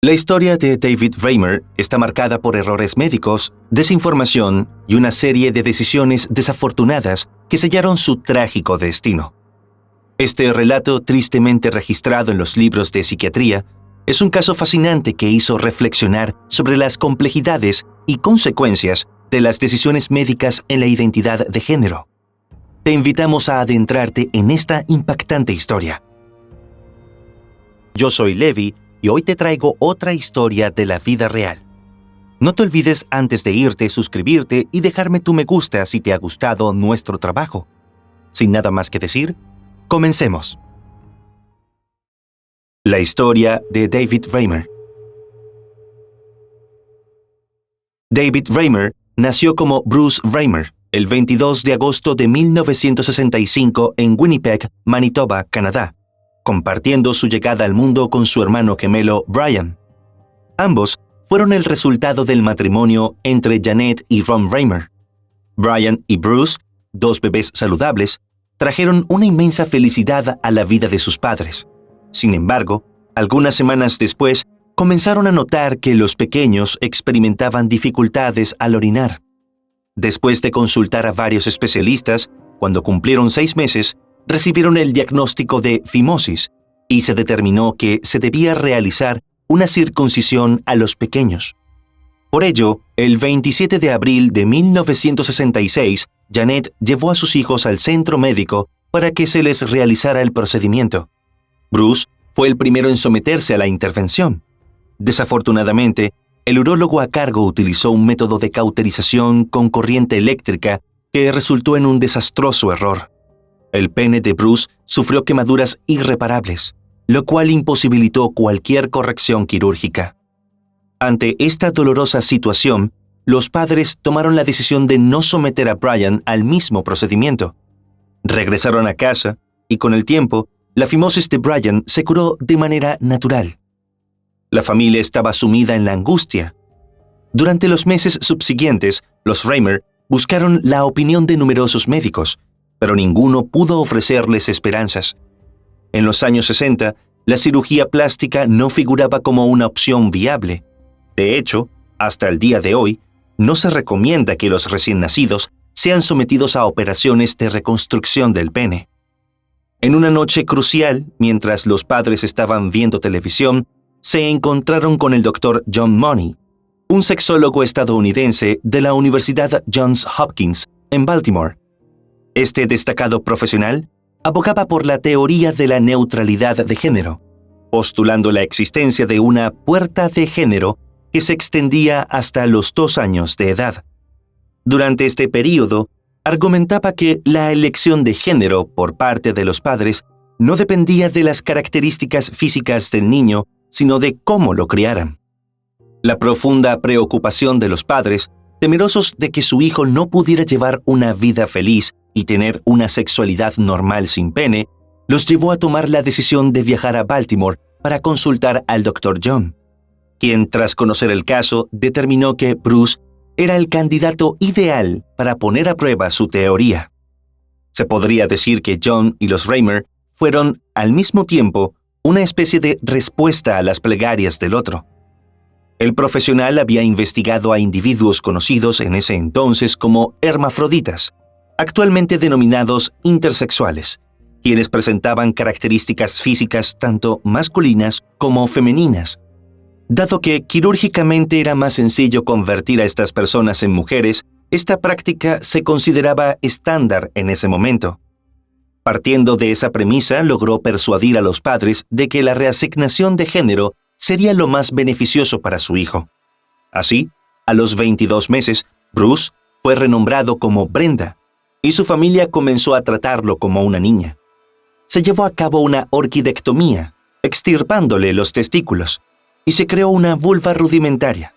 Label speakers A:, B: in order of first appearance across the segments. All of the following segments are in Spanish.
A: La historia de David Reimer está marcada por errores médicos, desinformación y una serie de decisiones desafortunadas que sellaron su trágico destino. Este relato, tristemente registrado en los libros de psiquiatría, es un caso fascinante que hizo reflexionar sobre las complejidades y consecuencias de las decisiones médicas en la identidad de género. Te invitamos a adentrarte en esta impactante historia. Yo soy Levi y hoy te traigo otra historia de la vida real. No te olvides antes de irte suscribirte y dejarme tu me gusta si te ha gustado nuestro trabajo. Sin nada más que decir, comencemos. La historia de David Reimer. David Reimer nació como Bruce Reimer el 22 de agosto de 1965 en Winnipeg, Manitoba, Canadá, compartiendo su llegada al mundo con su hermano gemelo Brian. Ambos fueron el resultado del matrimonio entre Janet y Ron Reimer. Brian y Bruce, dos bebés saludables, trajeron una inmensa felicidad a la vida de sus padres. Sin embargo, algunas semanas después, comenzaron a notar que los pequeños experimentaban dificultades al orinar. Después de consultar a varios especialistas, cuando cumplieron 6 meses, recibieron el diagnóstico de fimosis y se determinó que se debía realizar una circuncisión a los pequeños. Por ello, el 27 de abril de 1966, Janet llevó a sus hijos al centro médico para que se les realizara el procedimiento. Bruce fue el primero en someterse a la intervención. Desafortunadamente, el urólogo a cargo utilizó un método de cauterización con corriente eléctrica que resultó en un desastroso error. El pene de Bruce sufrió quemaduras irreparables, lo cual imposibilitó cualquier corrección quirúrgica. Ante esta dolorosa situación, los padres tomaron la decisión de no someter a Brian al mismo procedimiento. Regresaron a casa y con el tiempo, la fimosis de Brian se curó de manera natural. La familia estaba sumida en la angustia. Durante los meses subsiguientes, los Reimer buscaron la opinión de numerosos médicos, pero ninguno pudo ofrecerles esperanzas. En los años 60, la cirugía plástica no figuraba como una opción viable. De hecho, hasta el día de hoy, no se recomienda que los recién nacidos sean sometidos a operaciones de reconstrucción del pene. En una noche crucial, mientras los padres estaban viendo televisión, se encontraron con el Dr. John Money, un sexólogo estadounidense de la Universidad Johns Hopkins en Baltimore. Este destacado profesional abogaba por la teoría de la neutralidad de género, postulando la existencia de una puerta de género que se extendía hasta los 2 años de edad. Durante este período, argumentaba que la elección de género por parte de los padres no dependía de las características físicas del niño, sino de cómo lo criaran. La profunda preocupación de los padres, temerosos de que su hijo no pudiera llevar una vida feliz y tener una sexualidad normal sin pene, los llevó a tomar la decisión de viajar a Baltimore para consultar al Dr. John, quien, tras conocer el caso, determinó que Bruce era el candidato ideal para poner a prueba su teoría. Se podría decir que John y los Reimer fueron, al mismo tiempo, una especie de respuesta a las plegarias del otro. El profesional había investigado a individuos conocidos en ese entonces como hermafroditas, actualmente denominados intersexuales, quienes presentaban características físicas tanto masculinas como femeninas. Dado que quirúrgicamente era más sencillo convertir a estas personas en mujeres, esta práctica se consideraba estándar en ese momento. Partiendo de esa premisa, logró persuadir a los padres de que la reasignación de género sería lo más beneficioso para su hijo. Así, a los 22 meses, Bruce fue renombrado como Brenda, y su familia comenzó a tratarlo como una niña. Se llevó a cabo una orquidectomía, extirpándole los testículos, y se creó una vulva rudimentaria.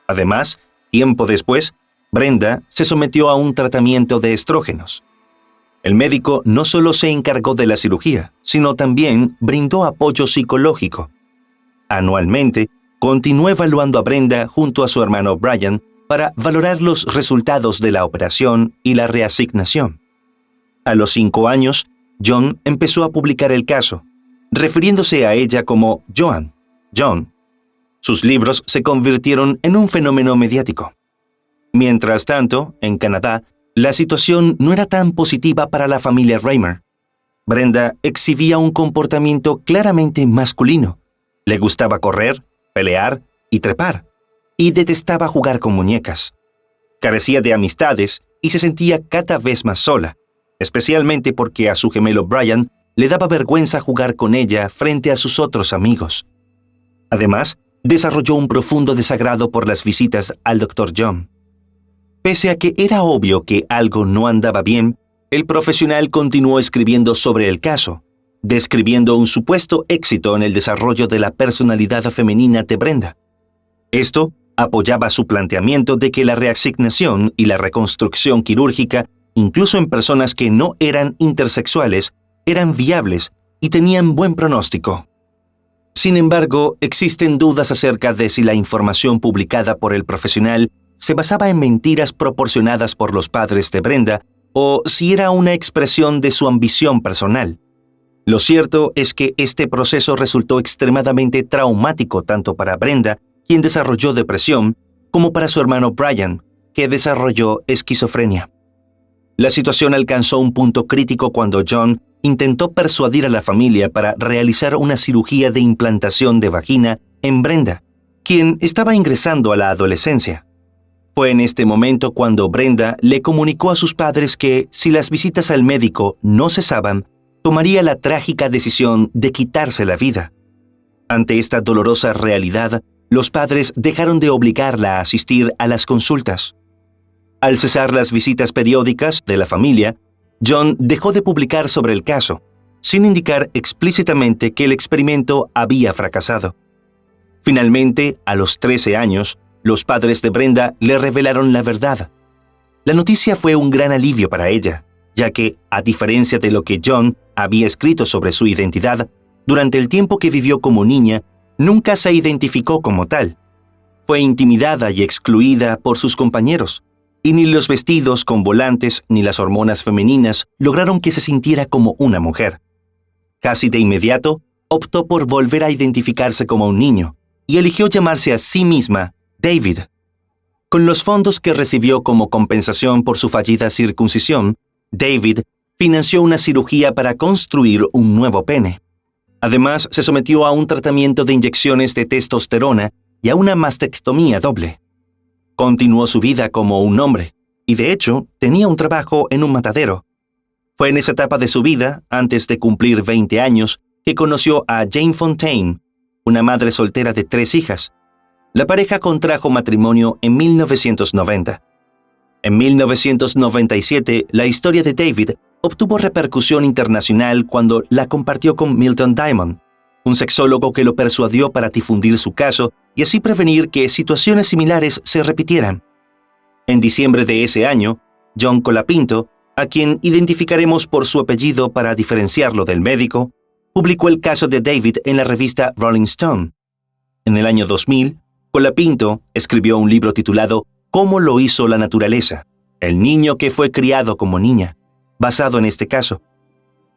A: Además, tiempo después, Brenda se sometió a un tratamiento de estrógenos. El médico no solo se encargó de la cirugía, sino también brindó apoyo psicológico. Anualmente, continuó evaluando a Brenda junto a su hermano Brian para valorar los resultados de la operación y la reasignación. A los 5 años, John empezó a publicar el caso, refiriéndose a ella como Joan, John. Sus libros se convirtieron en un fenómeno mediático. Mientras tanto, en Canadá, la situación no era tan positiva para la familia Raymer. Brenda exhibía un comportamiento claramente masculino. Le gustaba correr, pelear y trepar, y detestaba jugar con muñecas. Carecía de amistades y se sentía cada vez más sola, especialmente porque a su gemelo Brian le daba vergüenza jugar con ella frente a sus otros amigos. Además, desarrolló un profundo desagrado por las visitas al Dr. John. Pese a que era obvio que algo no andaba bien, el profesional continuó escribiendo sobre el caso, describiendo un supuesto éxito en el desarrollo de la personalidad femenina de Brenda. Esto apoyaba su planteamiento de que la reasignación y la reconstrucción quirúrgica, incluso en personas que no eran intersexuales, eran viables y tenían buen pronóstico. Sin embargo, existen dudas acerca de si la información publicada por el profesional se basaba en mentiras proporcionadas por los padres de Brenda o si era una expresión de su ambición personal. Lo cierto es que este proceso resultó extremadamente traumático tanto para Brenda, quien desarrolló depresión, como para su hermano Brian, que desarrolló esquizofrenia. La situación alcanzó un punto crítico cuando John intentó persuadir a la familia para realizar una cirugía de implantación de vagina en Brenda, quien estaba ingresando a la adolescencia. Fue en este momento cuando Brenda le comunicó a sus padres que, si las visitas al médico no cesaban, tomaría la trágica decisión de quitarse la vida. Ante esta dolorosa realidad, los padres dejaron de obligarla a asistir a las consultas. Al cesar las visitas periódicas de la familia, John dejó de publicar sobre el caso, sin indicar explícitamente que el experimento había fracasado. Finalmente, a los 13 años, los padres de Brenda le revelaron la verdad. La noticia fue un gran alivio para ella, ya que, a diferencia de lo que John había escrito sobre su identidad, durante el tiempo que vivió como niña, nunca se identificó como tal. Fue intimidada y excluida por sus compañeros, y ni los vestidos con volantes ni las hormonas femeninas lograron que se sintiera como una mujer. Casi de inmediato, optó por volver a identificarse como un niño, y eligió llamarse a sí misma David. Con los fondos que recibió como compensación por su fallida circuncisión, David financió una cirugía para construir un nuevo pene. Además, se sometió a un tratamiento de inyecciones de testosterona y a una mastectomía doble. Continuó su vida como un hombre, y de hecho, tenía un trabajo en un matadero. Fue en esa etapa de su vida, antes de cumplir 20 años, que conoció a Jane Fontaine, una madre soltera de 3 hijas. La pareja contrajo matrimonio en 1990. En 1997, la historia de David obtuvo repercusión internacional cuando la compartió con Milton Diamond, un sexólogo que lo persuadió para difundir su caso y así prevenir que situaciones similares se repitieran. En diciembre de ese año, John Colapinto, a quien identificaremos por su apellido para diferenciarlo del médico, publicó el caso de David en la revista Rolling Stone. En el año 2000, Colapinto escribió un libro titulado ¿Cómo lo hizo la naturaleza? El niño que fue criado como niña, basado en este caso.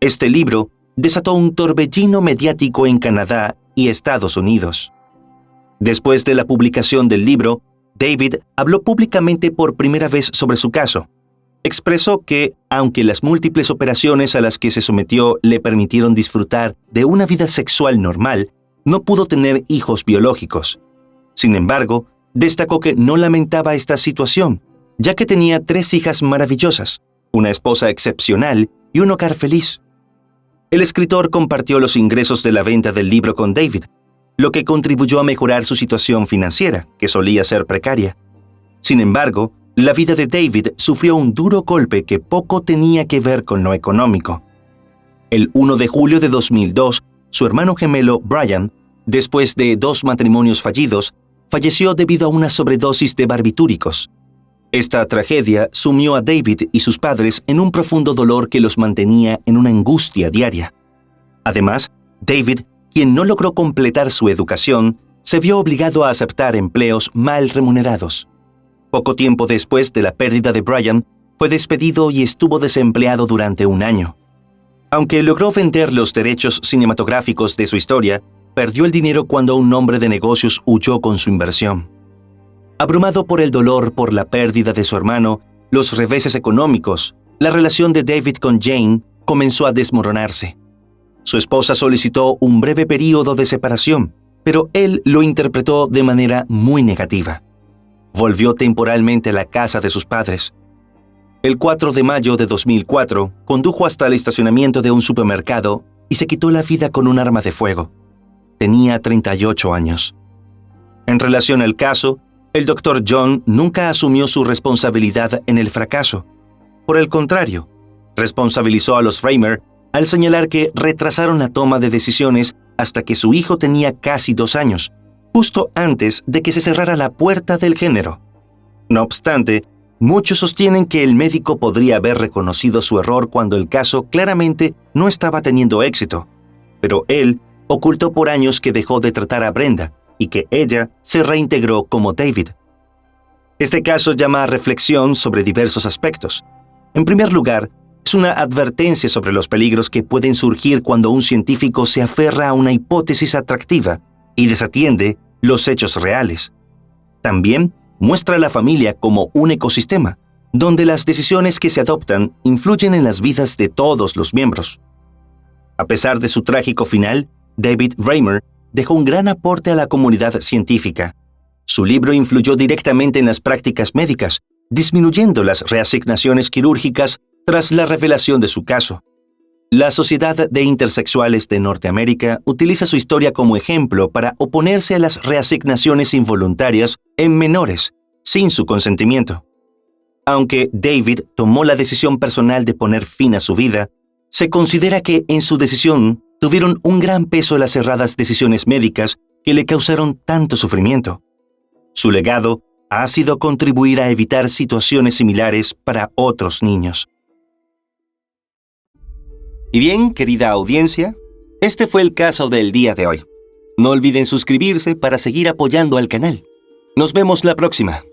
A: Este libro desató un torbellino mediático en Canadá y Estados Unidos. Después de la publicación del libro, David habló públicamente por primera vez sobre su caso. Expresó que, aunque las múltiples operaciones a las que se sometió le permitieron disfrutar de una vida sexual normal, no pudo tener hijos biológicos. Sin embargo, destacó que no lamentaba esta situación, ya que tenía 3 hijas maravillosas, una esposa excepcional y un hogar feliz. El escritor compartió los ingresos de la venta del libro con David, lo que contribuyó a mejorar su situación financiera, que solía ser precaria. Sin embargo, la vida de David sufrió un duro golpe que poco tenía que ver con lo económico. El 1 de julio de 2002, su hermano gemelo Brian, después de 2 matrimonios fallidos, falleció debido a una sobredosis de barbitúricos. Esta tragedia sumió a David y sus padres en un profundo dolor que los mantenía en una angustia diaria. Además, David, quien no logró completar su educación, se vio obligado a aceptar empleos mal remunerados. Poco tiempo después de la pérdida de Brian, fue despedido y estuvo desempleado durante 1 año. Aunque logró vender los derechos cinematográficos de su historia, perdió el dinero cuando un hombre de negocios huyó con su inversión. Abrumado por el dolor por la pérdida de su hermano, los reveses económicos, la relación de David con Jane comenzó a desmoronarse. Su esposa solicitó un breve período de separación, pero él lo interpretó de manera muy negativa. Volvió temporalmente a la casa de sus padres. El 4 de mayo de 2004, condujo hasta el estacionamiento de un supermercado y se quitó la vida con un arma de fuego. Tenía 38 años. En relación al caso, el Dr. John nunca asumió su responsabilidad en el fracaso. Por el contrario, responsabilizó a los Raymer al señalar que retrasaron la toma de decisiones hasta que su hijo tenía casi 2 años, justo antes de que se cerrara la puerta del género. No obstante, muchos sostienen que el médico podría haber reconocido su error cuando el caso claramente no estaba teniendo éxito, pero él ocultó por años que dejó de tratar a Brenda y que ella se reintegró como David. Este caso llama a reflexión sobre diversos aspectos. En primer lugar, es una advertencia sobre los peligros que pueden surgir cuando un científico se aferra a una hipótesis atractiva y desatiende los hechos reales. También muestra a la familia como un ecosistema, donde las decisiones que se adoptan influyen en las vidas de todos los miembros. A pesar de su trágico final, David Raymer dejó un gran aporte a la comunidad científica. Su libro influyó directamente en las prácticas médicas, disminuyendo las reasignaciones quirúrgicas tras la revelación de su caso. La Sociedad de Intersexuales de Norteamérica utiliza su historia como ejemplo para oponerse a las reasignaciones involuntarias en menores, sin su consentimiento. Aunque David tomó la decisión personal de poner fin a su vida, se considera que en su decisión tuvieron un gran peso las erradas decisiones médicas que le causaron tanto sufrimiento. Su legado ha sido contribuir a evitar situaciones similares para otros niños. Y bien, querida audiencia, este fue el caso del día de hoy. No olviden suscribirse para seguir apoyando al canal. Nos vemos la próxima.